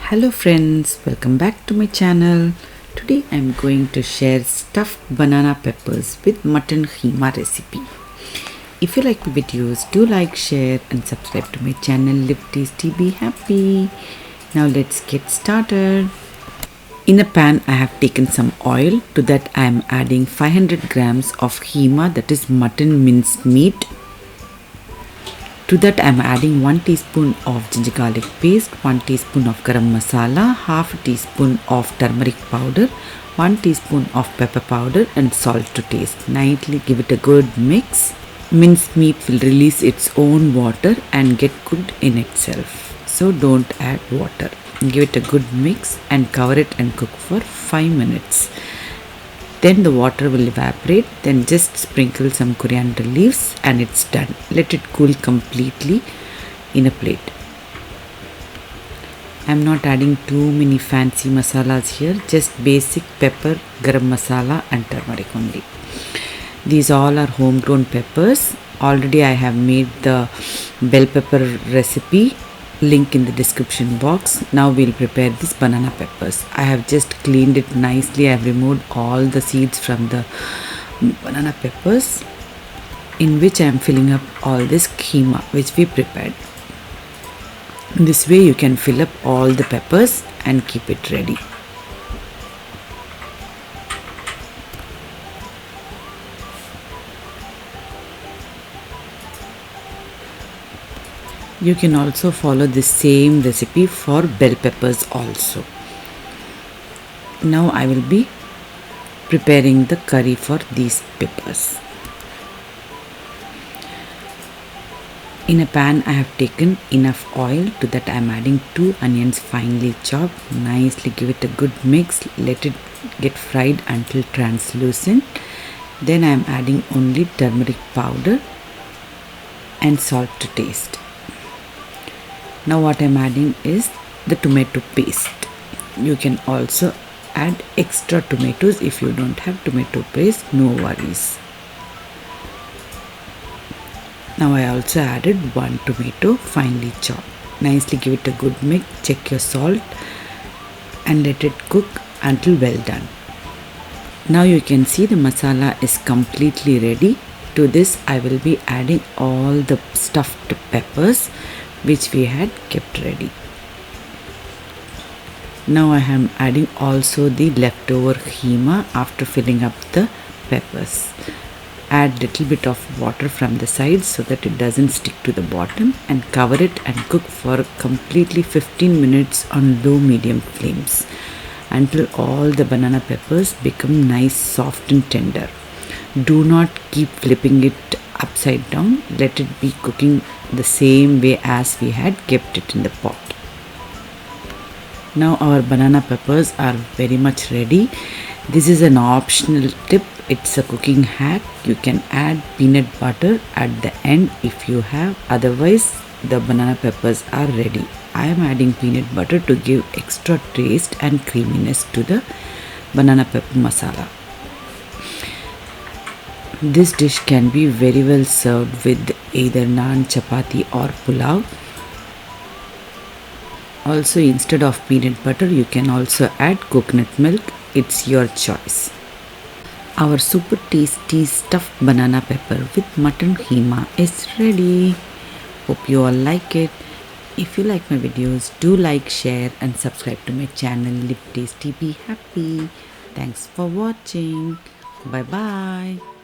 Hello friends, welcome back to my channel. Today I am going to share stuffed banana peppers with mutton keema recipe. If you like my videos, do like, share and subscribe to my channel. Live tasty, be happy. Now let's get started. In a pan I have taken some oil. To that I am adding 500 grams of keema, that is mutton minced meat. To that I am adding 1 teaspoon of ginger garlic paste, 1 teaspoon of garam masala, half a teaspoon of turmeric powder, 1 teaspoon of pepper powder and salt to taste. Nicely give it a good mix. Minced meat will release its own water and get cooked in itself. So don't add water. Give it a good mix and cover it and cook for 5 minutes. Then the water will evaporate. Then just sprinkle some coriander leaves and it's done. Let it cool completely in a plate. I am not adding too many fancy masalas here. Just basic pepper, garam masala and turmeric only. These all are homegrown peppers. Already I have made the bell pepper recipe. Link in the description box. Now we'll prepare these banana peppers. I have just cleaned it nicely. I have removed all the seeds from the banana peppers, in which I am filling up all this keema which we prepared. This way you can fill up all the peppers and keep it ready. You can also follow the same recipe for bell peppers also. Now I will be preparing the curry for these peppers. In a pan I have taken enough oil. To that I am adding 2 onions finely chopped. Nicely give it a good mix. Let it get fried until translucent. Then I am adding only turmeric powder and salt to taste. Now what I am adding is the tomato paste. You can also add extra tomatoes. If you don't have tomato paste, no worries. Now I also added 1 tomato finely chopped. Nicely give it a good mix. Check your salt and let it cook until well done. Now you can see the masala is completely ready. To this I will be adding all the stuffed peppers which we had kept ready. Now I am adding also the leftover keema after filling up the peppers. Add little bit of water from the sides so that it doesn't stick to the bottom and cover it and cook for completely 15 minutes on low medium flames until all the banana peppers become nice, soft and tender. Do not keep flipping it upside down. Let it be cooking the same way as we had kept it in the pot. Now our banana peppers are very much ready. This is an optional tip. It's a cooking hack. You can add peanut butter at the end if you have. Otherwise the banana peppers are ready. I am adding peanut butter to give extra taste and creaminess to the banana pepper masala. This dish can be very well served with either naan, chapati or pulao. Also, instead of peanut butter, you can also add coconut milk. It's your choice. Our super tasty stuffed banana pepper with mutton keema is ready. Hope you all like it. If you like my videos, do like, share and subscribe to my channel. Live tasty, be happy. Thanks for watching. Bye bye.